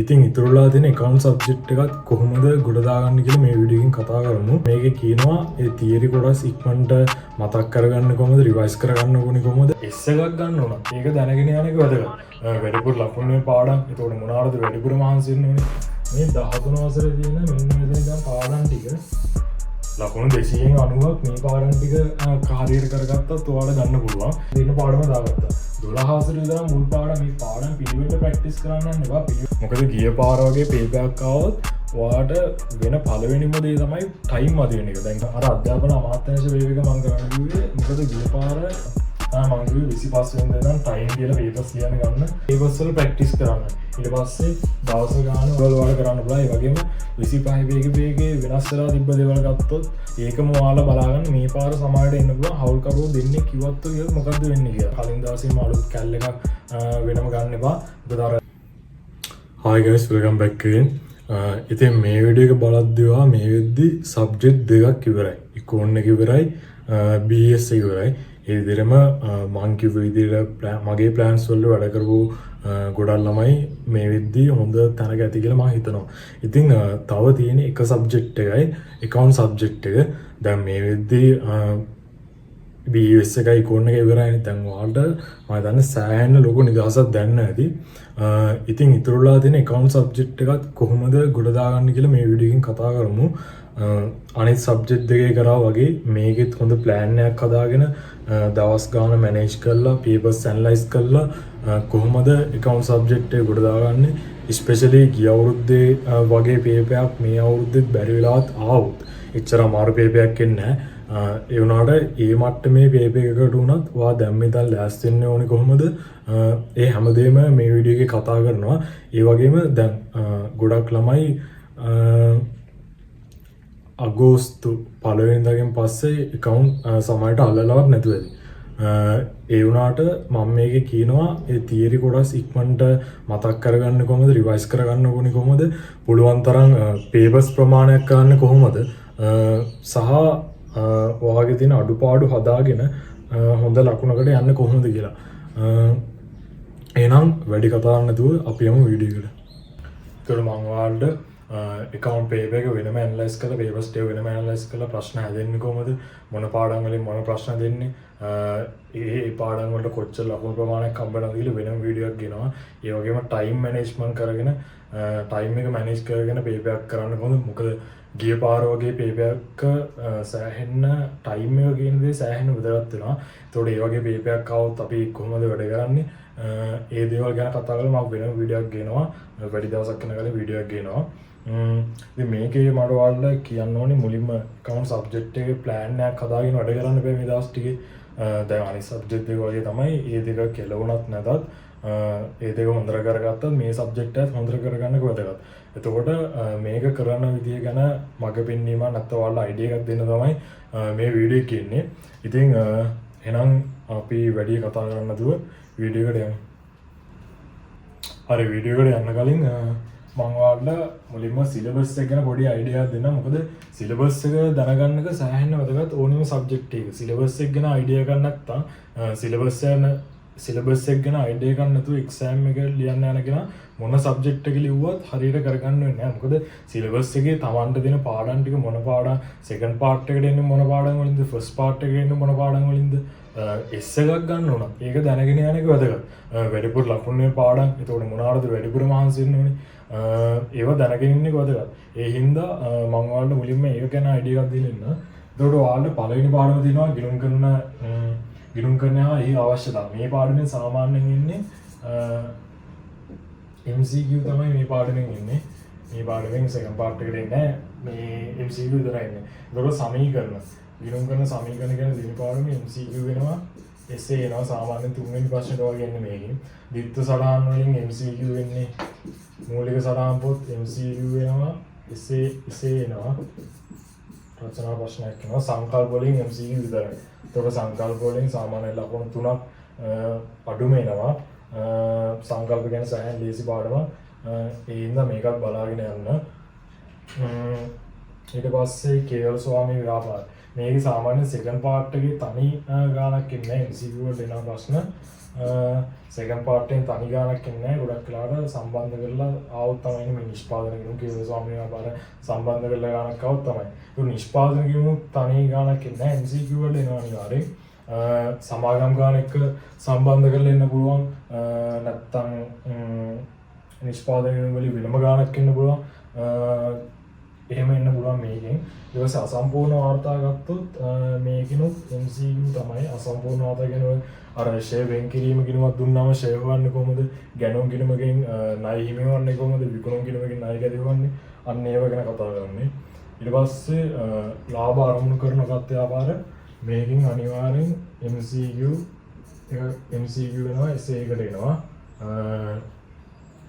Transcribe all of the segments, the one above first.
ඉතින් ඉතුරුලා තියෙන account subject එකත් කොහොමද ගොඩ දාගන්න කියලා මේ වීඩියෝ එකෙන් කතා කරමු. මේකේ කියනවා ඒ theory කොටස් ඉක්මනට මතක් කරගන්න කොහොමද, revise කරගන්න ඕනේ කොහොමද, S එකක් ගන්න ඕන. ඒක දැනගෙන යන එක වැදගත්. වැඩිපුර ලකුණු මේ පාඩම්. ඒතකොට මොනවාද වැඩිපුර මහන්සි වෙන්න ඕනේ? මේ 13 වසරේ තියෙන මෙන්න මෙතන ඉඳන් පාඩම් ටික ලකුණු 290ක් මේ පාඩම් ටික කාර්යයට කරගත්තත් ඔයාලට ගන්න පුළුවන්. දෙන්න පාඩම දාගත්තා. 12 වසරේ ඉඳන් මුල් පාඩම් මේ පාඩම් පිළිවෙලට ප්‍රැක්ටිස් කරන්න යන්න එපා. මොකද ගිය පාර වගේ පේබෑක් ආවොත් ඔයාලට වෙන පළවෙනිම දේ තමයි ටයිම් මදි වෙන එක. දැන් අර අධ්‍යාපන අමාත්‍යාංශ වේවික මම කරන්න කිව්වේ මොකද ගිය පාර මම කිව්වේ 25 වෙනිදා ඉඳන් ටයිම් කියලා පේපර්ස් ලියන්න ගන්න. පේපර්ස් වල ප්‍රැක්ටිස් කරන්න. ඊට පස්සේ දවස් ගාන ඔයාලා කරන්න පුළුවන්. ඒ වගේම 25 වේගයේ වෙනස් වෙලා තිබ්බ දේවල් ගත්තොත් ඒකම ඔයාලා බලාගන්න මේ පාර සමාජයට එන්න පුළුවන්. හවුල් කරුවෝ දෙන්නේ කිව්වත් කියලා මොකද්ද වෙන්නේ කියලා. කලින් දවසේම අලුත් කැල් එකක් වෙනම ගන්න එපා. මොකද අර Hi guys, welcome back again. ඉතින් මේ වීඩියෝ එක බලද්දිවා මේ වෙද්දි සබ්ජෙක්ට් දෙකක් ඉවරයි. ඉකෝන් එක ඉවරයි, BS එක ඉවරයි. ඒ විදිහටම මං කිව්ව විදිහට මගේ ප්ලෑන්ස් වල වැඩ කරපු ගොඩක් ළමයි මේ වෙද්දි හොඳ තැනක ඇති කියලා මම හිතනවා. ඉතින් තව තියෙන එක සබ්ජෙක්ට් එකයි account සබ්ජෙක්ට් එක. දැන් මේ වෙද්දි BS එකයි ඉකෝන් එක ඉවරයිනේ. දැන් ඔයාලට මම දන්නේ සෑහෙන ලොකු නිදහසක් දැනන්න ඇති. ඉතින් ඉතුරුලා තියෙන account subject එකත් කොහොමද ගොඩ දාගන්න කියලා මේ වීඩියෝ එකෙන් කතා කරමු. අනිත් subject දෙකේ කරා වගේ මේකෙත් හොඳ plan එකක් හදාගෙන දවස් ගාන manage කරලා papers analyze කරලා කොහොමද account subject එක ගොඩ දාගන්නේ, especially ගිය අවුරුද්දේ වගේ paper එකක් මේ අවුරුද්දෙත් බැරි වෙලාවත් ආවොත් එච්චර අමාරු paper එකක් එන්නේ නැහැ. ඒ වුණාට ඒ මට්ටමේ paper එකකට වුණත් ඔයා දැන් මෙතන ලෑස්ති වෙන්න ඕනේ කොහොමද? ඒ හැමදේම මේ වීඩියෝ එකේ කතා කරනවා. ඒ වගේම දැන් ගොඩක් ළමයි අගෝස්තු 1 වෙනිදාගෙන් පස්සේ account සමහරට අල්ලලවත් නැතුව ඇති. ඒ වුණාට මම මේකේ කියනවා ඒ theory කොටස් ඉක්මනට මතක් කරගන්න කොහොමද, revise කරගන්න ඕනේ කොහොමද, පුළුවන් තරම් papers ප්‍රමාණයක් ගන්න කොහොමද, සහ ඔයාගේ තියෙන අඩුපාඩු හදාගෙන හොඳ ලකුණකට යන්න කොහොමද කියලා. එහෙනම් වැඩි කතා නැතුව අපි යමු වීඩියෝ එකට. ඒකට මම ඔයාලට account paper එක වෙනම analyze කරලා papers ටික වෙනම analyze කරලා ප්‍රශ්න හදන්නේ කොහොමද, මොන පාඩම් වලින් මොන ප්‍රශ්න දෙන්නේ, ඒ පාඩම් වලට කොච්චර ලකුණු ප්‍රමාණයක් හම්බෙනවද කියලා වෙනම වීඩියෝ එකක් ගෙනවා. ඒ වගේම time management කරගෙන time එක manage කරගෙන paper එකක් කරන්න කොහොමද. මොකද ගිය පාර වගේ paper එක සෑහෙන්න time එක කියන දේ සෑහෙන්න වැදගත් වෙනවා. ඒතකොට ඒ වගේ paper එකක් આવොත් අපි කොහොමද වැඩ කරන්නේ, ඒ දේවල් ගැන කතා කරලා මම වෙනම වීඩියෝ එකක් ගෙනවා. වැඩි දවසක් යනකම් වීඩියෝ එකක් ගෙනවා. ඉතින් මේකේ මට ඔයාලට කියන්න ඕනේ මුලින්ම account subject එකේ plan එකක් හදාගෙන වැඩ කරන්න බෑ මේ දවස් ටිකේ. දැන් අනිත් subject දෙක වගේ තමයි. ඒ දෙක කෙලවුණත් නැතත් ඒ දෙක හොඳට කරගත්තත් මේ subject එකත් හොඳට කරගන්න වැදගත්. එතකොට මේක කරන විදිය ගැන මග පෙන්වීමක් නැත්නම් ඔයාලට අයිඩියා එකක් දෙන්න තමයි මේ වීඩියෝ එකේ ඉන්නේ. ඉතින් එහෙනම් අපි වැඩි කතා කරන්න නැතුව වීඩියෝ එකට යමු. හරි, වීඩියෝ එකට යන්න කලින් මම ඔයාලට මුලින්ම සිලබස් එක ගැන පොඩි අයිඩියා එකක් දෙන්නම්. මොකද සිලබස් එක දැනගන්න එක සෑහෙන්න වැදගත් ඕනෙම සබ්ජෙක්ට් එක. සිලබස් එක ගැන අයිඩියා එකක් නැත්නම් සිලබස් එක ගැන අයිඩියා එකක් නැතුව එක්සෑම් එක ලියන්න යන කෙනා මොන සබ්ජෙක්ට් එක ලිව්වත් හරියට කරගන්න වෙන්නේ නැහැ. මොකද සිලබස් එකේ Tamanට දෙන පාඩම් ටික මොන පාඩම්, සෙකන්ඩ් පාර්ට් එකට එන්නේ මොන පාඩම් වලින්ද, ෆස්ට් පාර්ට් එකට එන්නේ මොන පාඩම් වලින්ද, S එකක් ගන්න ඕන. ඒක දැනගෙන යන එක වැදගත්. වැඩිපුර ලකුණු මේ පාඩම්. ඒතකොට මොනවාද වැඩිපුර මහන්සි වෙන්න ඕනේ. ඒව දැනගෙන ඉන්න එක වැදගත්. ඒ හින්දා මම ඔයාලට මුලින්ම ඒක ගැන අයිඩියා එකක් දෙන්න. ඒතකොට ඔයාලට පළවෙනි පාඩම තියෙනවා ගිණුම් කරනවා ඒ අවශ්‍යතාව. මේ පාඩමෙන් සාමාන්‍යයෙන් ඉන්නේ MCQ තමයි මේ පාඩමෙන් ඉන්නේ. මේ පාඩමෙන් සෙකන්ඩ් පාර්ට් එකට එන්නේ මේ MCQ විතරයි ඉන්නේ. ඒතකොට සමීකරණ ගිණුම් කරන සමීකරණ ගැන දෙන පාඩමේ MCQ වෙනවා. essay එනවා සාමාන්‍යයෙන් තුන්වෙනි ප්‍රශ්නෙට වගේ එන්නේ මේකේ. විත්ත සටහන් වලින් MCQ වෙන්නේ. මූලික සටහන් පොත් MCQ වෙනවා. essay එනවා. රචනා ප්‍රශ්නයක් එනවා. සංකල්ප වලින් MCQ විතරයි. ඒතකොට සංකල්ප වලින් සාමාන්‍ය ලකුණු 3ක් අඩුම එනවා. සංකල්ප ගැන සෑහෙන ලේසි පාඩමක්. ඒ හින්දා මේකත් බලාගෙන යන්න. ඊට පස්සේ කේවල ස්වාමී ව්‍යාපාර. මේක සාමාන්‍ය සෙකන්ඩ් පාර්ට් එකේ තනි ගානක් ඉන්නේ MCQ වලට එන ප්‍රශ්න. සෙකන්ඩ් පාර්ට් එකෙන් තනි ගානක් එන්නේ ගොඩක් වෙලාවට සම්බන්ධ කරලා ආවොත් තමයි මේ නිෂ්පාදනය කරන කේවල ස්වාමීන් වහන්සේ සම්බන්ධ කරලා ගානක් ආවොත් තමයි. ඒක නිෂ්පාදනය කියමු තනි ගානක් එන්නේ MCQ වල එනවා අනිවාර්යෙන්. සමාගම් ගාන එක්ක සම්බන්ධ කරලා එන්න පුළුවන්. නැත්තම් නිෂ්පාදනය වලින් වෙනම ගානක් එන්න පුළුවන්. එහෙම එන්න පුළුවන් මේකෙන්. ඊට පස්සේ අසම්පූර්ණ වාර්තා ගත්තොත් මේකිනුත් MCQ තමයි අසම්පූර්ණ වාර්තා කියන්නේ අර ෂෙයා වෙන් කිරීම කිනුවක් දුන්නාම ෂෙයා වන්නේ කොහොමද? ගැනුම් කිනුමකින් ණය හිමිවන්නේ කොහොමද? විකුණුම් කිනුමකින් ණය ගැදෙවන්නේ? අන්න ඒව ගැන කතා කරන්නේ. ඊට පස්සේ ලාභ අරමුණු කරන කත් ව්‍යාපාර මේකෙන් අනිවාර්යෙන් MCQ වෙනවා essay එකට එනවා.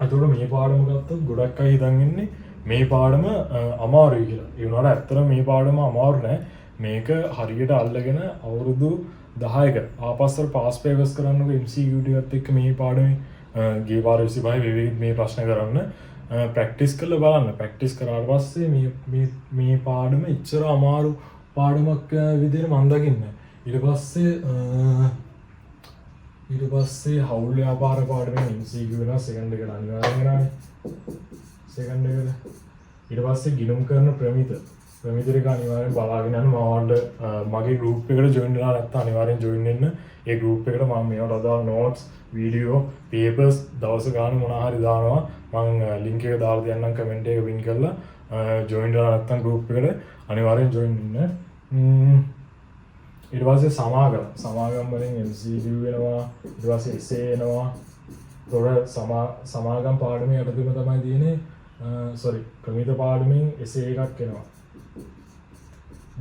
අතකොට මේ පාඩම ගත්තොත් ගොඩක් අය හිතන් ඉන්නේ මේ පාඩම අමාරුයි කියලා. ඒ වුණාට ඇත්තටම මේ පාඩම අමාරු නෑ. මේක හරියට අල්ලගෙන අවුරුදු 10ක ආපස්සට පාස් පේපර්ස් කරන්නකො MCQ ටිකත් එක්ක මේ පාඩමේ ගේ පාර 25 විවිධ මේ ප්‍රශ්න කරන්න ප්‍රැක්ටිස් කරලා බලන්න. ප්‍රැක්ටිස් කරාට පස්සේ මේ පාඩම ඉච්චර අමාරු පාඩමක් විදිහට මම දකින්නේ. ඊට පස්සේ හවුල් ව්‍යාපාර පාඩමෙන් MCQ වෙනවා සෙකන්ඩ් එකට අනිවාර්යෙන් වෙනවානේ. සෙකන්ඩ් එකට. ඊට පස්සේ ගිණුම් කරන ප්‍රමිතිරක අනිවාර්යෙන් බලාගෙන යන්න. මගේ ගෲප් එකට ජොයින් වෙලා නැත්නම් අනිවාර්යෙන් ජොයින් වෙන්න. ඒ ගෲප් එකට මම මේවට අදාළ නෝට්ස්, වීඩියෝ, පේපර්ස් දවස් ගාන මොනවා හරි දානවා. මම ලින්ක් එක දාලා තියන්නම් කමෙන්ට් එක පින් කරලා ජොයින් වෙලා නැත්නම් ගෲප් එකට අනිවාර්යෙන් ජොයින් වෙන්න. ඊට පස්සේ සමාගම් වලින් MCQ වෙනවා. ඊට පස්සේ essay එනවා. ඒතකොට සමාගම් පාඩමේ යටතේම තමයි තියෙන්නේ. ප්‍රමිත පාඩමෙන් essay එකක් එනවා.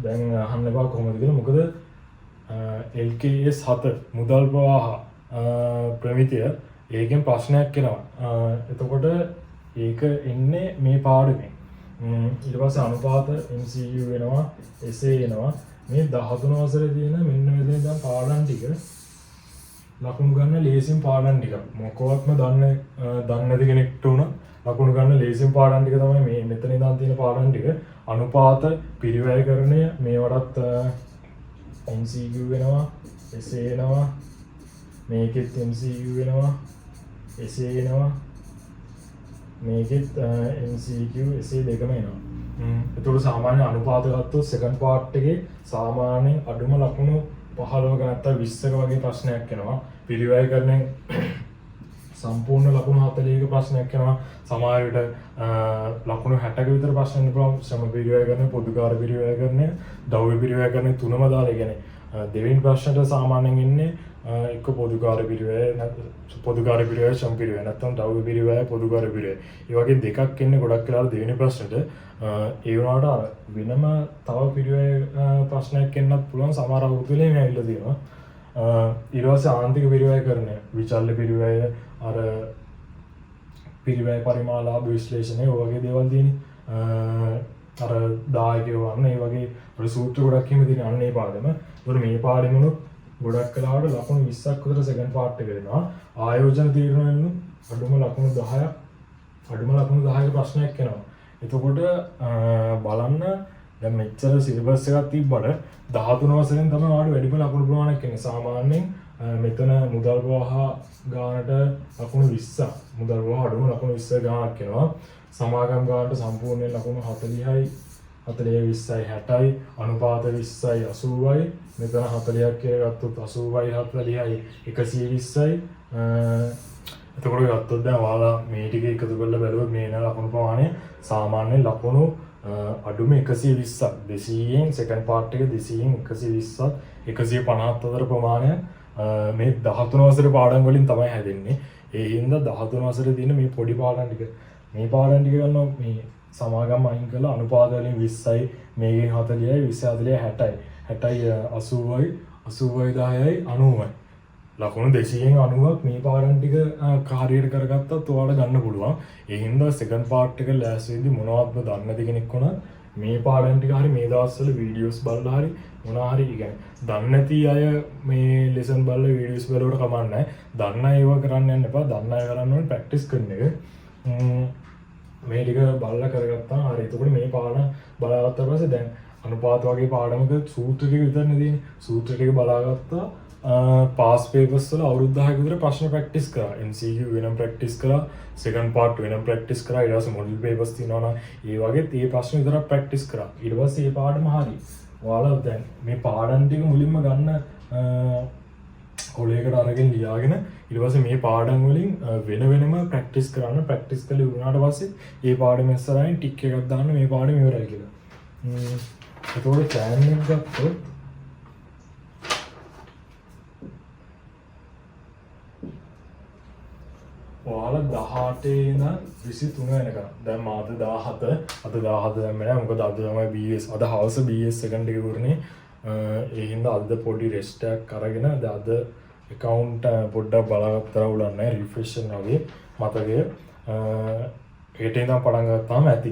දැන් අහන්න එපා කොහොමද කියලා. මොකද LKS 7 මුදල් ප්‍රවාහ ප්‍රමිතිය ඒකෙන් ප්‍රශ්නයක් එනවා. එතකොට ඒක එන්නේ මේ පාඩමෙන්. ඊට පස්සේ අනුපාත MCQ වෙනවා, essay එනවා. මේ 13 වසරේ තියෙන මෙන්න මෙතන දැන් පාඩම් ටික ලකුණු ගන්න ලේසියෙන් පාඩම් ටික. මොකවත්ම දන්නේ නැති කෙනෙක්ට උන ලකුණු ගන්න ලේසියෙන් පාඩම් ටික තමයි මේ මෙතන ඉඳන් තියෙන පාඩම් ටික. අනුපාත පිරිවැයකරණය මේවටත් MCQ වෙනවා, essay එනවා. මේකෙත් MCQ වෙනවා, essay එනවා. මේකෙත් MCQ essay දෙකම එනවා. එතකොට සාමාන්‍ය අනුපාත ගත්තොත් සෙකන්ඩ් පාර්ට් එකේ සාමාන්‍යයෙන් අඩුම ලකුණු 15ක නැත්නම් 20ක වගේ ප්‍රශ්නයක් එනවා. පිරිවැයකරණයෙන් සම්පූර්ණ ලකුණු 40ක ප්‍රශ්නයක් එනවා. සමහර විට ලකුණු 60ක විතර ප්‍රශ්න එන්න පුළුවන්. ශ්‍රම පිරිවැයකරණය, පොදුකාර පිරිවැයකරණය, ද්‍රව්‍ය පිරිවැයකරණය තුනම දාලා. ඒ කියන්නේ දෙවෙනි ප්‍රශ්නට සාමාන්‍යයෙන් ඉන්නේ එක්ක පොදුකාර පිරිවැය, ශ්‍රම පිරිවැය, නැත්නම් ද්‍රව්‍ය පිරිවැය, පොදුකාර පිරිවැය. ඒ වගේ දෙකක් එන්නේ ගොඩක් වෙලාවට දෙවෙනි ප්‍රශ්නෙට. ඒ වුණාට වෙනම තව පිරිවැය ප්‍රශ්නයක් එන්නත් පුළුවන්. සමහර අවුරුදු වලින් ඇවිල්ලා තියෙනවා. ඊට පස්සේ ආන්තික පිරිවැයකරණය, විචල්්‍ය පිරිවැය, අර පිරිවැය පරිමාලාභ විශ්ලේෂණය වගේ දේවල් තියෙන්නේ. අර දායකයෝ වන්න ඒ වගේ අර සූත්‍ර ගොඩක් එහෙම තියෙන අන්න ඒ පාඩම. ඒතකොට මේ පාඩෙමුණු ගොඩක් වෙලාවට ලකුණු 20ක් විතර සෙකන්ඩ් පාර්ට් එක දෙනවා. ආයෝජන තීරණ වලින් අඩුම ලකුණු 10ක ප්‍රශ්නයක් එනවා. එතකොට බලන්න දැන් මෙච්චර සිලබස් එකක් තිබ්බට 13 වසරෙන් තමයි ඔයාලට වැඩිම ලකුණු ප්‍රමාණයක් එන්නේ. සාමාන්‍යයෙන් මෙතන මුදල් ප්‍රවාහ ගානට ලකුණු 20ක්, මුදල් ප්‍රවාහ අඩුම ලකුණු 20 ගානක් එනවා. සමාගම් ගානට සම්පූර්ණයෙන් ලකුණු 40යි, 40 20යි 60යි, අනුපාත 20යි 80යි. මෙතන 40ක් කියලා ගත්තොත් 80යි 40යි 120යි. එතකොට ගත්තොත් දැන් ඔයාලා මේ ටික එකතු කරලා බැලුවොත් මේ න ලකුණු ප්‍රමාණය සාමාන්‍ය ලකුණු අඩුම 120ක්. 200න් සෙකන්ඩ් පාර්ට් එක 200න් 120ක් 154 ප්‍රමාණය මේ 13 වසරේ පාඩම් වලින් තමයි හැදෙන්නේ. ඒ හින්දා 13 වසරේ තියෙන මේ පොඩි පාඩම් ටික ගන්නවා මේ සමාගම් අයින් කරලා අනුපාත වලින් 20යි, මේකෙන් 40යි, 20 40යි 60යි, 60යි 80යි, 80යි 10යි 90යි. ලකුණු 290ක් මේ පාඩම් ටික කාර්යයට කරගත්තත් ඔයාලට ගන්න පුළුවන්. ඒ හින්දා සෙකන්ඩ් පාර්ට් එක ලෑස්ති වෙද්දි මොනවත්ම දන්නේ නැති කෙනෙක් වුණත් මේ පාඩම් ටික හරි මේ දවස්වල වීඩියෝස් බලලා හරි මොනවා හරි කියන්නේ දන්නේ නැති අය මේ ලෙසන් බලලා වීඩියෝස් බලවට කමක් නැහැ. දන්න අය ඒවා කරන්න යන්න එපා. දන්න අය කරන්න ඕනේ ප්‍රැක්ටිස් කරන එක. මේ ටික බලලා කරගත්තා හරි. එතකොට මේ පාඩම බලාගත්තා පස්සේ දැන් අනුපාත වගේ පාඩමක සූත්‍ර ටික විතරනේ තියෙන්නේ. සූත්‍ර ටික බලාගත්තා පාස් පේපර්ස් වල අවුරුදු 10ක විතර ප්‍රශ්න ප්‍රැක්ටිස් කරා. MCQ වෙනම ප්‍රැක්ටිස් කරා, සෙකන්ඩ් පාර්ට් වෙනම ප්‍රැක්ටිස් කරා. ඊට පස්සේ මොඩල් පේපර්ස් තියෙනවා නම් ඒ වගේ ඒ ප්‍රශ්න විතරක් ප්‍රැක්ටිස් කරා. ඊට පස්සේ මේ පාඩම හරි. ඔයාලා දැන් මේ පාඩම් ටික මුලින්ම ගන්න කොලයකට අරගෙන ලියාගෙන ඊට පස්සේ මේ පාඩම් වලින් වෙන වෙනම ප්‍රැක්ටිස් කරන්න. ප්‍රැක්ටිස් කරලා ඉවරනාට පස්සේ මේ පාඩම ඉස්සරහින් ටික් එකක් දාන්න මේ පාඩම ඉවරයි කියලා. ඒකෝට ප්ලෑන් එක ගත්තොත් ඔයාලා 18 ඉඳන් 23 වෙනකම් දැන් මාත 17 අද 17 දැන් නෑ මොකද අද තමයි BS අද හවස BS සෙකන්ඩ් එක ඉවරනේ ඒ හින්දා අද පොඩි රෙස්ට් එකක් අරගෙන අද account පොඩ්ඩක් බලගත්තා උලන්නේ නැහැ රිෆ්‍රෙෂ් වගේ මතකය හෙට ඉඳන් පටන් ගත්තාම ඇති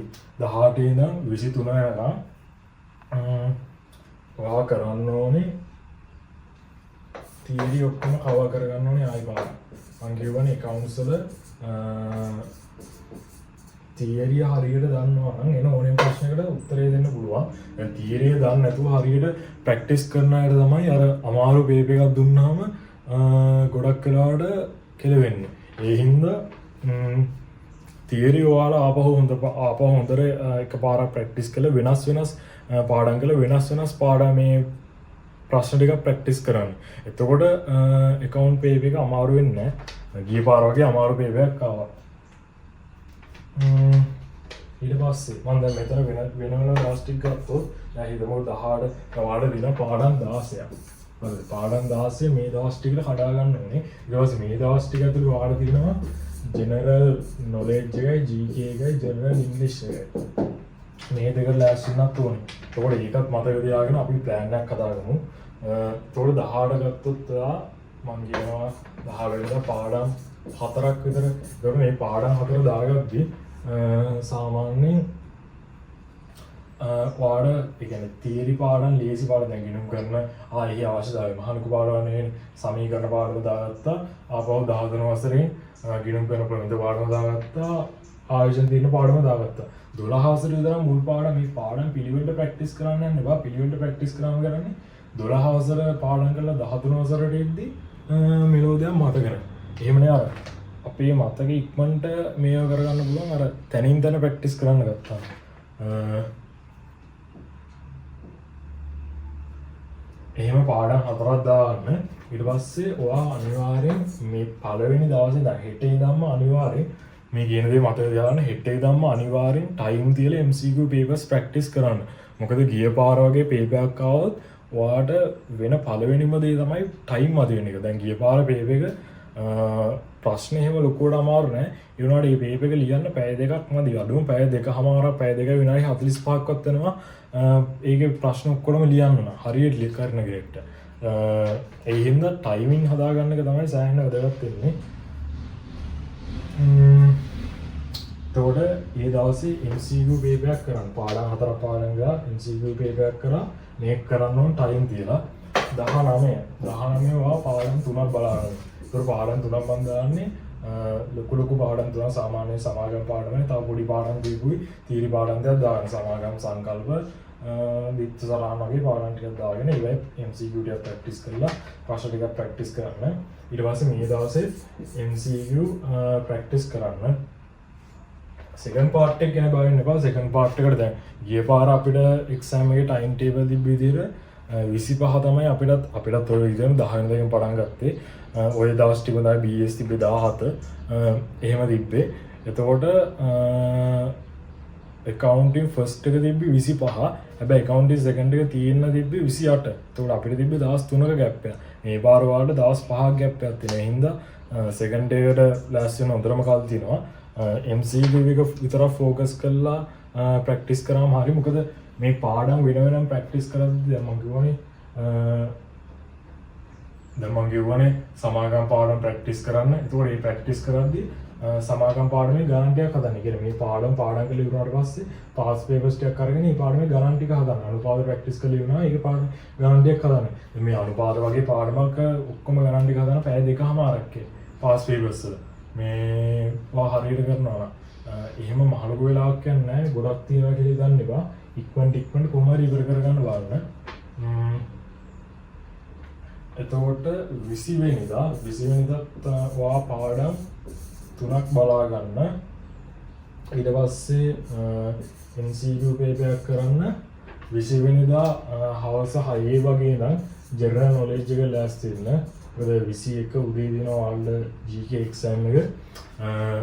18 ඉඳන් 23 වෙනකම් ඔයා කරන්න ඕනේ තියරි ඔක්කොම කවර් කරගන්න ඕනේ ආයි බලන්න මම කියවනේ accounts වල තියරිය හරියට දන්නවා නම් එන ඕනෙම ප්‍රශ්නයකට උත්තරය දෙන්න පුළුවන්. දැන් තියරිය දන්නේ නැතුව හරියට ප්‍රැක්ටිස් කරන අයට තමයි අර අමාරු පේපර් එකක් දුන්නාම ගොඩක් වෙලාවට කෙලවෙන්නේ. ඒ හින්දා තියරිය ඔයාලා ආපහු හොඳට එකපාරක් ප්‍රැක්ටිස් කරලා වෙනස් පාඩම් කරලා වෙනස් පාඩම් මේ ප්‍රශ්න ටික ප්‍රැක්ටිස් කරන්න. එතකොට account page එක අමාරු වෙන්නේ නැහැ. ගිය පාර වගේ අමාරු page එකක් ආවා. ඊට පස්සේ මම දැන් මෙතන වෙන ලාස්ට් ටික ගත්තොත් දැන් හිතමු 18 කවාඩ දින පාඩම් 16ක්. හරිද? පාඩම් 16 මේ දවස් ටිකට කඩා ගන්න ඕනේ. ඊට පස්සේ මේ දවස් ටික ඇතුළේ වාඩ තියෙනවා general knowledge එකයි GK එකයි general english එකයි. මේ දෙක ලෑස්ති වෙනත් ඕනේ. ඒකෝට ඒකත් මතක තියාගෙන අපි ප්ලෑන් එකක් හදාගමු. ඒකෝට 18 ගත්තොත් මම කියනවා 18 වෙනිදා පාඩම් 4ක් විතර. ඒකෝට මේ පාඩම් 4 දාගද්දි සාමාන්‍යයෙන් වාඩ ඒ කියන්නේ තියරි පාඩම් ලේසි පාඩම් දැන් ගිණුම් කරන එහි අවශ්‍යතාවය මහලුකු පාඩම් නෙවෙයි සමීකරණ පාඩම දාගත්තා. ආපහු 13 වසරේ ගිණුම් කරන ප්‍රමිත පාඩම දාගත්තා. ආයෝජන තියෙන පාඩම දාගත්තා. 12 වසරේ ඉඳලා මුල් පාඩම් මේ පාඩම් පිළිවෙලට ප්‍රැක්ටිස් කරන්න යන්න එපා. පිළිවෙලට ප්‍රැක්ටිස් කරාම කරන්නේ 12 වසර පාඩම් කරලා 13 වසරට එද්දී මෙලෝදියක් මතක නැහැ. එහෙම නෑ අර අපේ මතක ඉක්මනට මේව කරගන්න පුළුවන් අර තනින් තන ප්‍රැක්ටිස් කරන්න ගත්තා. එහෙම පාඩම් 4ක් දාගන්න. ඊට පස්සේ ඔයා අනිවාර්යෙන් මේ පළවෙනි දවසේ ඉඳන් හෙට ඉඳන්ම අනිවාර්යෙන් මේ කියන දේ මතක තියාගන්න හෙට ඉඳන්ම අනිවාර්යෙන් ටයිම් තියලා MCQ papers practice කරන්න. මොකද ගිය පාර වගේ paper එකක් ආවොත් ඔයාට වෙන පළවෙනිම දේ තමයි ටයිම් මදි වෙන එක. දැන් ගිය පාර paper එක ප්‍රශ්න එහෙම ලොකුවට අමාරු නෑ. ඒ වුණාට මේ paper එක ලියන්න පැය දෙකක් මදි. අඩුම පැය දෙකමාරක් පැය දෙක විනාඩි 45ක්වත් වෙනවා. ඒකේ ප්‍රශ්න ඔක්කොම ලියන්න ඕන. හරියට ලිය කරන ග්‍රේඩ්ට. ඒ හින්දා ටයිමින් හදාගන්න එක තමයි සෑහෙන වැදගත් වෙන්නේ. එතකොට ඒ දවසේ MCQ paper එකක් කරන්න. පාඩම් 4ක් පාඩම් ගා MCQ paper එකක් කරා. මේක කරන්න ඕන ටයිම් තියලා 19 වා පාඩම් 3ක් බලාගන්න. ඒතර පාඩම් 3ක් මම දාන්නේ ලොකු පාඩම් 3 සාමාන්‍ය සමාගම් පාඩමයි. තව පොඩි පාඩම් දීපුයි තීරි පාඩම් දෙකක් දාන්න. සමාගම් සංකල්ප දිත්ත සරහන් වගේ පාඩම් ටිකක් දාගෙන ඉවයි MCQ ටික ප්‍රැක්ටිස් කරලා ප්‍රශ්න ටිකක් ප්‍රැක්ටිස් කරන්න. ඊට පස්සේ මේ දවසේ MCQ ප්‍රැක්ටිස් කරන්න. සෙකන්ඩ් පාර්ට් එක ගැන බලන්න එපා. සෙකන්ඩ් පාර්ට් එකට දැන් ගිය පාර අපිට එක්සෑම් එකේ ටයිම් ටේබල් තිබ්බ විදිහට 25 තමයි අපිටත් ඔය විදිහටම 10 වෙනිදාකින් පටන් ගත්තේ. ඔය දවස් ටික තමයි BS තිබ්බේ 17. එහෙම තිබ්බේ. එතකොට accounting first එක තිබ්බේ 25. හැබැයි accounting second එක තියෙන්න තිබ්බේ 28. එතකොට අපිට තිබ්බේ දවස් 3ක gap එක. මේ පාර වලට දවස් 5ක gap එකක් තියෙනවා. ඒ හින්දා second එකට last වෙන හොඳටම කල් තියෙනවා. MCQ එක විතරක් focus කරලා practice කරාම හරි. මොකද මේ පාඩම් වෙනම practice කරද්දී දැන් මම කියවනේ සමාගම් පාඩම් practice කරන්න. ඒතකොට මේ practice කරද්දී සමාගම් පාඩමේ ගණන් ටිකක් හදන්න. ඒ කියන්නේ මේ පාඩම් කරලා ඉවරනාට පස්සේ පාස් පේපර්ස් ටිකක් අරගෙන මේ පාඩමේ ගණන් ටික හදන්න. අනුපාත ප්‍රැක්ටිස් කරලා ඉවරනවා. ඒක පාඩම ගණන් ටිකක් හදන්න. මේ අනුපාත වගේ පාඩමක ඔක්කොම ගණන් ටික හදන්න පැය දෙකමාරක් පාස් පේපර්ස් වල. මේ හරියට කරනවා. එහෙම මහලුකු වෙලාවක් යන්නේ නැහැ. ගොඩක් තියනවා කියලා හිතන්න එපා. ඉක්මනට කොහොම හරි ඉවර කරගන්න බලන්න. එතකොට 20 වෙනිදත් වා පාඩම් 3ක් බලා ගන්න. ඊට පස්සේ MCQ පේපරයක් කරන්න 20 වෙනිදා හවස 6 වගේ නම් ජෙනරල් නොලෙජ් එක ලෑස්ති වෙන්න. මොකද 21 උදේ දිනවා ඔයාලට GK එක්සෑම් එක.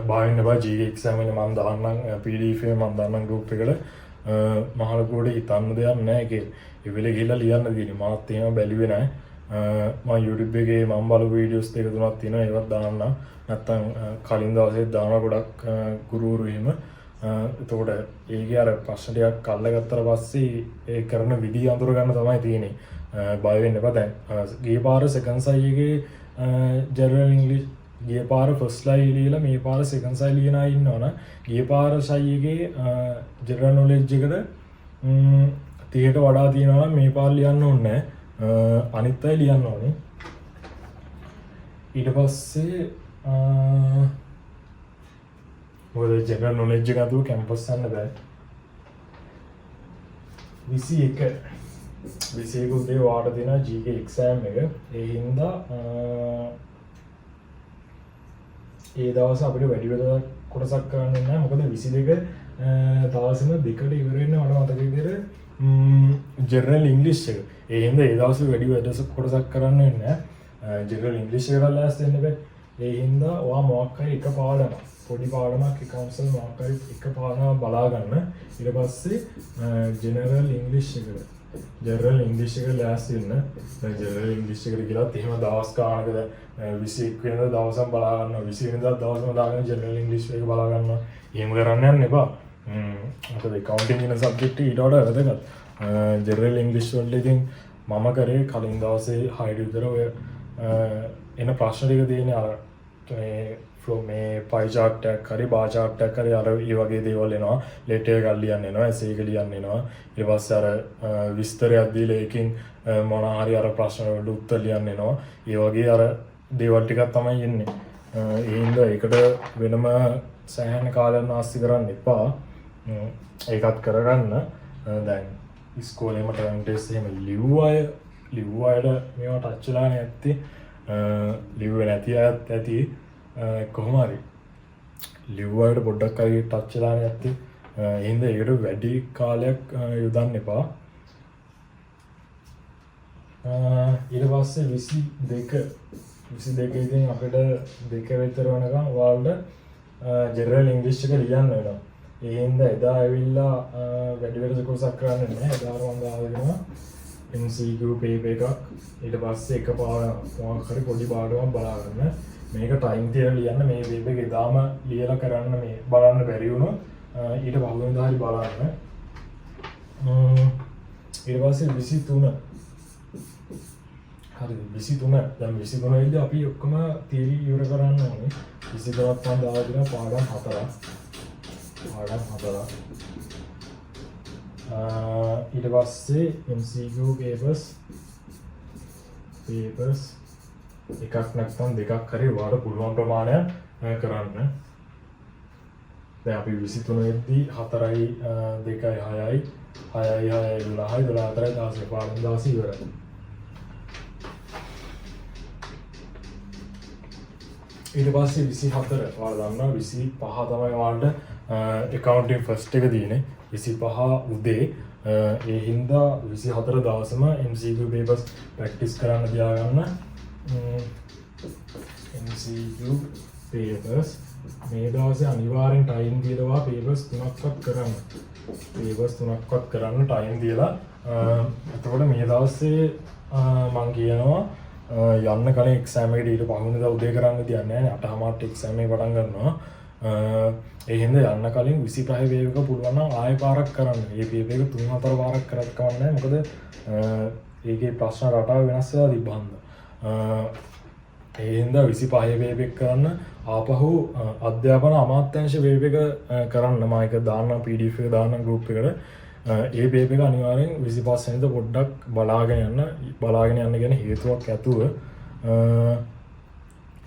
බාහින්න බා GK එක්සෑම් එක මම දාන්නම් PDF එක මම දාන්නම් group එකට. මහලකුවට හිතන්න දෙයක් නැහැ ඒකේ. ඒ වෙලේ ගිහලා ලියන්න තියෙන්නේ. මාත් එහෙම බැලුවේ නැහැ. මම YouTube එකේ මම බලපු වීඩියෝස් දෙක තුනක් තියෙනවා. ඒවත් දාන්න. නැත්තම් කලින් දවසේ දාන ගොඩක් ගුරුවරු එහෙම. එතකොට ඒකේ අර ප්‍රශ්න ටිකක් අල්ලගත්තට පස්සේ ඒ කරන විදිය අඳුර ගන්න තමයි තියෙන්නේ. බය වෙන්න එපා. දැන් ගිය පාර සෙකන්ඩ් සයි එකේ ජෙනරල් ඉංග්‍රීසි ගිය පාර ෆස්ට් ලයි ලියලා මේ පාර සෙකන්ඩ් සයි ලියන අය ඉන්නවනේ. ගිය පාර සයි එකේ ජෙනරල් නොලෙජ් එකට 30ට වඩා තියෙනවා මේ පාර ලියන්න ඕනේ නැහැ. අනිත් අය ලියන්න ඕනේ. ඊට පස්සේ මොකද ජෙනරල් නොලෙජ් එක අතෝ කැම්පස් යන්න බෑ. 21 උදේ වාට දෙන GK එක්සෑම් එක. ඒ හින්දා ඒ දවස් අපිට වැඩි වෙලා කොටසක් කරන්න නැහැ. මොකද 22 දවසේම දෙකට ඉවර වෙන්න මට මතක විදිහට ජෙනරල් ඉංග්‍රීසි එක. ඒ හින්දා ඒ දවසේ වැඩි කොටසක් කරන්න වෙන්නේ නැහැ. ජෙනරල් ඉංග්‍රීසි එකට ලෑස්ති වෙන්න බෑ. ඒ හින්දා ඔයා මොකක් හරි එක පාඩමක් පොඩි පාඩමක් එකවුන්සල් මොකක් හරි එක පාඩමක් බලා ගන්න. ඊට පස්සේ ජෙනරල් ඉංග්‍රීසි එකට ජෙනරල් ඉංග්‍රීසි එක ලෑස්ති වෙන්න. දැන් ජෙනරල් ඉංග්‍රීසි එකට ගිහලා එහෙම දවස් ගානක 21 වෙනිදා දවසක් බලා ගන්නවා. 20 වෙනිදා දවසම දාගෙන ජෙනරල් ඉංග්‍රීසි එක බලා ගන්නවා. එහෙම කරන්න යන්න එපා. මොකද accounting කියන සබ්ජෙක්ට් එක ඊට වඩා වැදගත්. ජෙනරල් ඉංග්‍රීසි වලට ඉතින් මම කරේ කලින් දවසේ 6 විතර ඔය එන ප්‍රශ්න ටික තියෙන්නේ අර මේ ෆ්ලෝ මේ පයි chart එකක් හරි බාර් chart එකක් හරි අර ඒ වගේ දේවල් එනවා. ලෙටර් එකක් ලියන්න එනවා, essay එක ලියන්න එනවා. ඊට පස්සේ අර විස්තරයක් දීලා ඒකෙන් මොනවා හරි අර ප්‍රශ්න වලට උත්තර ලියන්න එනවා. ඒ වගේ අර දේවල් ටිකක් තමයි එන්නේ. ඒ හින්දා ඒකට වෙනම සෑහෙන කාලයක් නාස්ති කරන්න එපා. ඒකත් කරගන්න. දැන් ඉස්කෝලේම ටර්ම් ටෙස්ට් එහෙම ලිව්වායට මේවා ටච් වෙලා නැත්තේ ලිව්වේ නැති අයත් ඇති. කොහොම හරි ලිව්වායට පොඩ්ඩක් හරි ටච් වෙලා නැත්තේ. ඒ හින්දා ඒකට වැඩි කාලයක් යොදන්න එපා. ඊට පස්සේ 22 ඉතින් අපිට 2 විතර වෙනකම් ඔයාලට ජෙනරල් ඉංග්‍රීසි එක ලියන්න වෙනවා. ඒ හින්දා එදා ඇවිල්ලා වැඩි කොටසක් කරන්න නැහැ. එදා මම දාගෙන MCQ පේපර් එකක් ඊට පස්සේ එක පාඩමක් මොකක් හරි පොඩි පාඩමක් බලා ගන්න. මේක ටයිම් තියලා ලියන්න. මේ පේපර් එක එදාම ලියලා කරන්න මේ බලන්න බැරි වුණොත් ඊට පහුවෙනිදා හරි බලන්න. ඊට පස්සේ 23 හරි 23 දැන් 23 ඉඳි අපි ඔක්කොම තියරි ඉවර කරන්න ඕනේ. 23ක් මම දාලා දෙන පාඩම් 4ක්. ඊට පස්සේ MCQ papers එකක් නැත්නම් දෙකක් හරි ඔයාලට පුළුවන් ප්‍රමාණයක් කරන්න. දැන් අපි 23 ෙද්දී 4යි 2යි 6යි 6යි 6යි 12යි 14යි 16 පාඩම් 16 ඉවරයි. ඊට පස්සේ 24 ඔයාලා දන්නවා 25 තමයි ඔයාලට accounting first එක තියෙන්නේ. 25 උදේ ඒ හින්දා 24 දවසම MCQ papers practice කරන්න තියාගන්න. MCQ papers මේ දවසේ අනිවාර්යෙන් time දීලා papers 3ක්වත් කරන්න. time දීලා එතකොට මේ දවසේ මම කියනවා යන්න කලින් එක්සෑම් එකට ඊට පහුවෙනිදා උදේ කරන්න තියන්නේ නැහැ. 8:00ට එක්සෑම් එක පටන් ගන්නවා. ඒ හින්දා යන්න කලින් 25 වේව් එක පුළුවන් නම් ආයෙ පාරක් කරන්න. මේ වේව් එක 3-4 පාරක් කරත් කමක් නැහැ. මොකද ඒකේ ප්‍රශ්න රටාව වෙනස් වෙලා තිබ්බහන්ද. ඒ හින්දා 25 වේව් එක කරන්න ආපහු අධ්‍යාපන අමාත්‍යාංශ වේව් එක කරන්න. මම ඒක දාන්න PDF එක දාන්න group එකට. ඒ වේව් එක අනිවාර්යෙන් 25 වෙනිදා පොඩ්ඩක් බලාගෙන යන්න ගැන හේතුවක් ඇතුව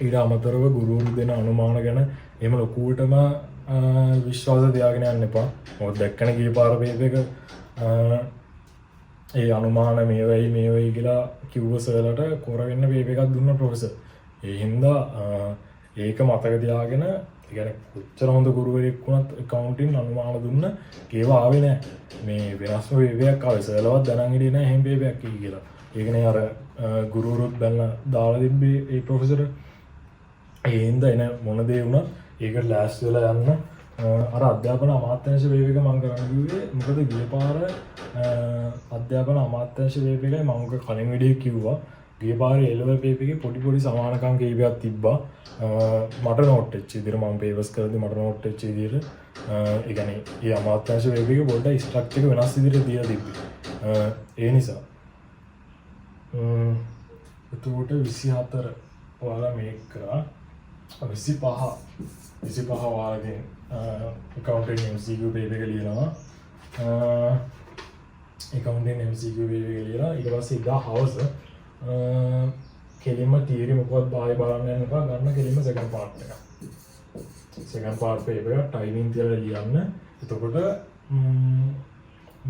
ඊට අමතරව ගුරුවරු දෙන අනුමාන ගැන එහෙම ලොකුවටම විශ්වාස තියාගෙන යන්න එපා. මොකද දැක්කන ගිය පාර වේව් එක ඒ අනුමාන මේවයි කියලා කිව්ව සර්ලට කොරවෙන්න පේප එකක් දුන්න ප්‍රොෆෙසර්. ඒ හින්දා ඒක මතක තියාගෙන ගැන කොච්චර හොඳ ගුරුවරයෙක් වුණත් කවුන්ටින් අනුමාන දුන්න ඒවා ආවේ නෑ. මේ වෙනස්ම පේපයක් ආවේ සර්ලවත් දැනන් හිටියේ නෑ එහෙම පේපයක් කියලා. ඒකනේ අර ගුරුවරුත් බැලලා දාලා තිබ්බේ ඒ ප්‍රොෆෙසර්. ඒ හින්දා එන මොන දේ වුණත් ඒකට ලෑස්ති වෙලා යන්න අර අධ්‍යාපන අමාත්‍යාංශ වේවික මම කරන්න කිව්වේ මොකද ගිය පාර අධ්‍යාපන අමාත්‍යාංශ වේවිකයි මම කලින් වීඩියෝ කිව්වා ගිය පාරේ එළව පේපරේ පොඩි සමානකම් කීපයක් තිබ්බා මට නෝට් වෙච්ච විදිහට මම පේපර්ස් කරද්දි මට නෝට් වෙච්ච විදිහට ඒ කියන්නේ මේ අමාත්‍යාංශ වේවික පොඩ්ඩක් ස්ට්‍රක්චර් එක වෙනස් විදිහට දීලා තිබ්බේ ඒ නිසා එතකොට 24 ඔයාලා මේක කරා 25 වාරකින් accounting MCQ paper එක ලියනවා accounting MCQ paper එක ලියලා ඊට පස්සේ ඉදා හවස කෙලින්ම theory මොකක්ද ආයෙ බලන්න යනවා ගන්න කෙලින්ම second part paper එක timing තියලා ලියන්න එතකොට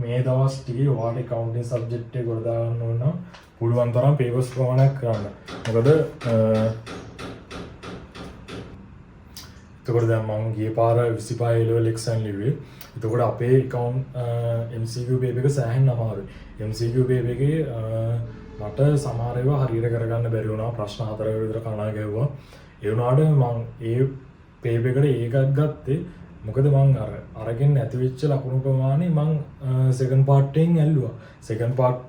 මේ දවස් ටිකේ ඔයාලට accounting subject එක ගොඩ දාගන්න ඕන නම් පුළුවන් තරම් papers ප්‍රමාණයක් කරන්න මොකද එතකොට දැන් මම ගිය පාර 25 level exam ලිව්වේ. එතකොට අපේ account MCQ paper එක සෑහෙන්න අමාරුයි. MCQ paper එකේ මට සමහර ඒවා හරියට කරගන්න බැරි වුණා. ප්‍රශ්න 4ක විතර කණා ගැහුවා. ඒ වුණාට මම ඒ paper එකට ඒකක් ගත්තේ මොකද මම අරගෙන නැති වෙච්ච ලකුණු ප්‍රමාණය මම second part එකෙන් ඇල්ලුවා. second part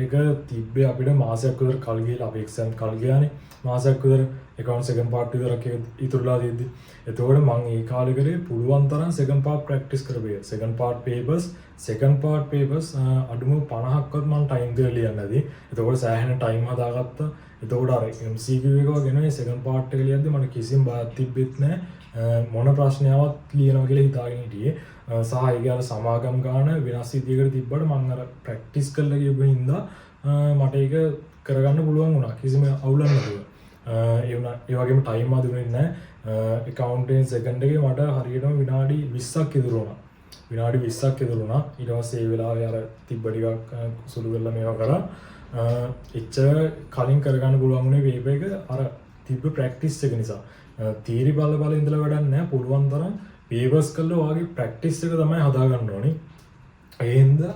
එක තිබ්බේ අපිට මාසයක් විතර කල් ගිහලා අපේ exam කල් ගියානේ. මාසයක් විතර account second part විතරක් ඉතුරුලා තියෙද්දි. එතකොට මම ඒ කාලේ කරේ පුළුවන් තරම් second part practice කරපිය. second part papers අඩුම 50ක්වත් මම time දෙලා ලියන්නේ නැති. එතකොට සෑහෙන time හදාගත්තා. එතකොට අර MCQ එක වගේ නෙවෙයි second part එක ලියද්දි මට කිසිම බයක් තිබෙත් නැහැ. මොන ප්‍රශ්නාවක් ලියනවා කියලා හිතාගෙන හිටියේ. සහ ඒක අර සමාගම් ගාන වෙනස් විදියකට තිබ්බට මම අර ප්‍රැක්ටිස් කරලා ගියපු හින්දා මට ඒක කරගන්න පුළුවන් වුණා. කිසිම අවුලක් නැතුව. ඒ වගේම ටයිම් අදුනේ නැහැ. accounting second එකේ මට හරියටම විනාඩි 20ක් ඉතුරු වුණා. විනාඩි 20ක් ඉතුරු වුණා. ඊට පස්සේ ඒ වෙලාවේ අර තිබ්බ ටිකක් සුළු කරලා මේවා කරා. එච්චර කලින් කරගන්න පුළුවන් වුණේ වේබ් එක අර තිබ්බ ප්‍රැක්ටිස් එක නිසා. තීරි බල ඉඳලා වැඩක් නැහැ. පුළුවන් තරම් පේපර්ස් කරලා ඔයාගේ ප්‍රැක්ටිස් එක තමයි හදාගන්න ඕනේ. ඒ හින්දා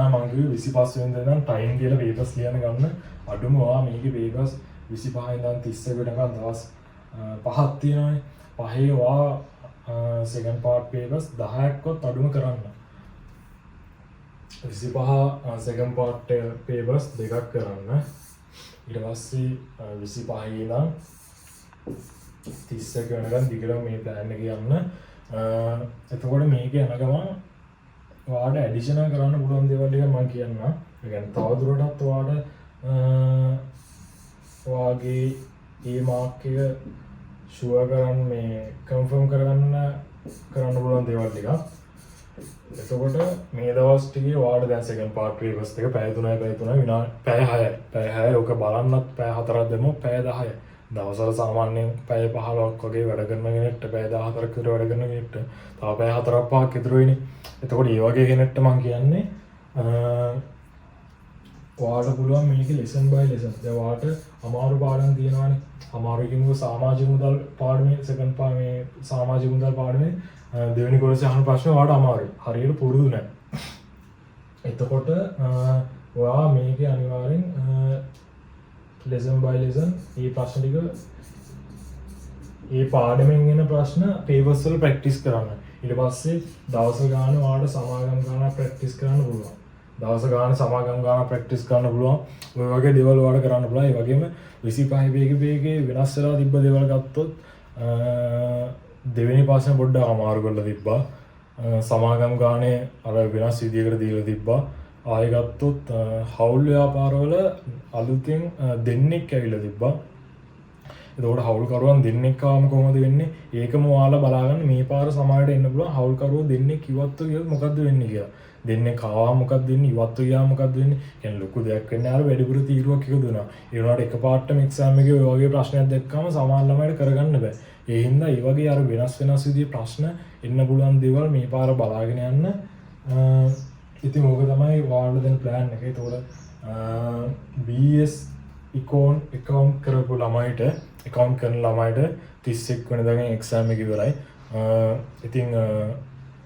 මම කිව්වේ 25 වෙනිදා ඉඳන් ටයිම් කියලා පේපර්ස් ලියන්න ගන්න. අඩුම ඔයා මේකේ පේපර්ස් 25 ඉඳන් 30 වෙනකන් දවස් 5ක් තියෙනවානේ. පහේ ඔයා second part papers 10ක්වත් අඩුම කරන්න. 25 second part papers දෙකක් කරන්න. ඊට පස්සේ 25 ඉඳන් 30 වෙනකන් දිගටම මේ plan එක යන්න. එතකොට මේක යන ගමන් ඔයාලට ඇඩිෂනල් කරන්න පුළුවන් දේවල් ටික මම කියන්නම්. ඒ කියන්නේ තවදුරටත් ඔයාලට ඔයාගේ ඒ මාක් එක ෂුවර් කරන්න මේ කන්ෆර්ම් කරන්න පුළුවන් දේවල් ටික. එතකොට මේ දවස් ටිකේ ඔයාලට දැන් second part papers එක පැය 3යි විනාඩි පැය 6යි. පැය 6යි ඔක බලන්නත් පැය 4ක් දෙමු පැය 10යි. දවසවල සාමාන්‍යයෙන් පැය 15ක් වගේ වැඩ කරන කෙනෙක්ට පැය 14ක් විතර වැඩ කරන කෙනෙක්ට තව පැය 4ක් 5ක් ඉතුරු වෙන්නේ. එතකොට මේ වගේ කෙනෙක්ට මම කියන්නේ ඔයාලට පුළුවන් මේක lesson by lesson. දැන් ඔයාලට අමාරු පාඩම් තියෙනවානේ. අමාරු කිව්ව සමාජික මුදල් පාඩමේ second part මේ සමාජික මුදල් පාඩමේ දෙවෙනි කොටසේ අහන ප්‍රශ්න ඔයාලට අමාරුයි. හරියට පුරුදු නැහැ. එතකොට ඔයා මේකේ අනිවාර්යෙන් lesson by lesson මේ ප්‍රශ්න ටික මේ පාඩමෙන් එන ප්‍රශ්න papers වල practice කරන්න. ඊට පස්සේ දවස් ගාන ඔයාලට සමාගම් ගාන practice කරන්න පුළුවන්. දවස් ගාන සමාගම් ගාන practice කරන්න පුළුවන්. ඔය වගේ දේවල් ඔයාලට කරන්න පුළුවන්. ඒ වගේම 25 වේගේ වෙනස් වෙලා තිබ්බ දේවල් ගත්තොත් දෙවෙනි පාසෙන් පොඩ්ඩක් අමාරු කරලා තිබ්බා. සමාගම් ගානේ අර වෙනස් විදියකට දීලා තිබ්බා. ආයෙ ගත්තොත් හවුල් ව්‍යාපාරවල අලුතෙන් දෙන්නෙක් ඇවිල්ලා තිබ්බා. එතකොට හවුල්කරුවන් දෙන්නෙක් ආවම කොහොමද වෙන්නේ? ඒකම ඔයාලා බලාගන්න මේ පාර සමාජයට එන්න පුළුවන් හවුල්කරුවෝ දෙන්නෙක් ඉවත්ව ගියොත් මොකද්ද වෙන්නේ කියලා. දෙන්නෙක් ආවා මොකද්ද වෙන්නේ? ඉවත්ව ගියා මොකද්ද වෙන්නේ? කියන්නේ ලොකු දෙයක් වෙන්නේ අර වැඩිපුර තීරුවක් එකතු වෙනවා. ඒ වුණාට එකපාරටම එක්සෑම් එකේ ඔය වගේ ප්‍රශ්නයක් දැක්කම සමහර ළමයිට කරගන්න බෑ. ඒ හින්දා මේ වගේ අර වෙනස් විදිහේ ප්‍රශ්න එන්න පුළුවන් දේවල් මේ පාර බලාගෙන යන්න. ඉතින් ඕක තමයි වාල්ට දෙන ප්ලෑන් එක. ඒතකොට BS ඉකෝන් එකවුන්ට් කරපු ළමයිට එකවුන්ට් කරන ළමයිට 31 වෙනිදාගෙන් එක්සෑම් එක ඉවරයි. ඉතින්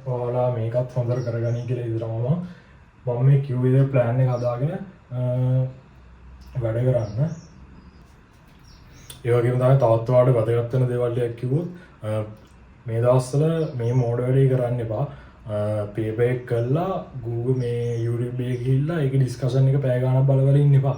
ඔයාලා මේකත් හොඳට කරගනී කියලා ඉදිරියම මම මේ කිව් විදිහට ප්ලෑන් එක හදාගෙන වැඩ කරන්න. ඒ වගේම තමයි තවත් ඔයාලට වැදගත් වෙන දේවල් ටිකක් කිව්වොත් මේ දවස්වල මේ මෝඩ වැඩේ කරන්න එපා. පේපර් එක කරලා Google මේ YouTube එකේ ගිහිල්ලා ඒක ඩිස්කෂන් එක පැය ගාණක් බලවල ඉන්න එපා.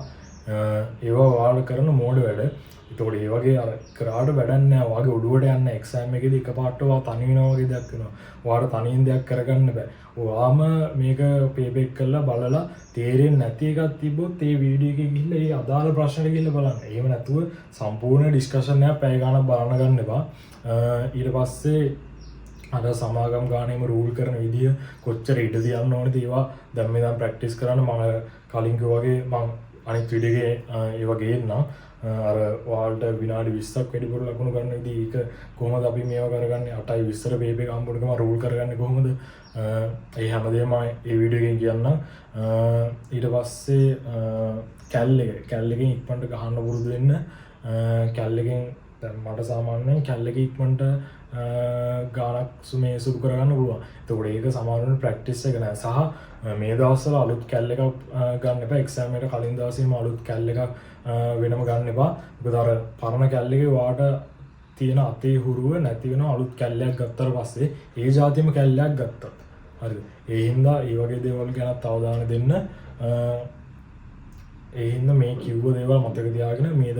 ඒවා ඔයාලා කරන මෝඩ වැඩ. ඒතකොට ඒ වගේ අර කරාට වැඩක් නැහැ. ඔයාගේ ඔළුවට යන්න එක්සෑම් එකේදී එකපාරට ඔයා තනි වෙනවා වගේ දෙයක් වෙනවා. ඔයාට තනියෙන් දෙයක් කරගන්න බෑ. ඔයාම මේක පේපර් එක කරලා බලලා තේරෙන්නේ නැති එකක් තිබ්බොත් ඒ වීඩියෝ එකේ ගිහිල්ලා ඒ අදාළ ප්‍රශ්නෙට ගිහිල්ලා බලන්න. එහෙම නැතුව සම්පූර්ණ ඩිස්කෂන් එකක් පැය ගාණක් බලන්න ගන්න එපා. ඊට පස්සේ අර සමාගම් ගානේම රූල් කරන විදිය කොච්චර ඉඩ තියන්න ඕනද ඒවා දැන් මේ දැන් ප්‍රැක්ටිස් කරන්න මම කලින් වගේ මම අනිත් වීඩියෝ එකේ ඒ වගේ එන්නම්. අර ඔයාලට විනාඩි 20ක් වැඩිපුර ලකුණු ගන්න විදිහ ඒක කොහොමද අපි මේවා කරගන්නේ 8යි 20ට පේපර් එක හම්බුනකම රූල් කරගන්නේ කොහොමද ඒ හැමදේම මේ වීඩියෝ එකෙන් කියන්නම්. ඊට පස්සේ කැල් එකෙන් ඉක්මනට ගහන්න පුරුදු වෙන්න. කැල් එකෙන් දැන් මට සාමාන්‍යයෙන් කැල් එක ඉක්මනට ගානක් මේ සුදු කරගන්න පුළුවන්. එතකොට ඒක සාමාන්‍යයෙන් ප්‍රැක්ටිස් එක නෑ. සහ මේ දවස්වල අලුත් කැල් එකක් ගන්න එපා. එක්සෑම් එකට කලින් දවසේම අලුත් කැල් එකක් වෙනම ගන්න එපා. මොකද අර පරණ කැල් එකේ වාට තියෙන අතේ හුරුව නැති වෙන අලුත් කැල්ලයක් ගත්තට පස්සේ ඒ જાතියම කැල්ලයක් ගත්තා. හරිද? ඒ හින්දා මේ වගේ දේවල් ගැනත් අවධානය දෙන්න. ඒ හින්දා මේ කිව්ව දේවල් මතක තියාගෙන මේ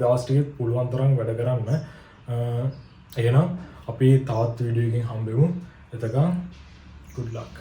දවස් ටිකේ පුළුවන් තරම් වැඩ කරන්න. එහෙනම් අපි තවත් වීඩියෝ එකකින් හම්බෙමු. එතකන් good luck.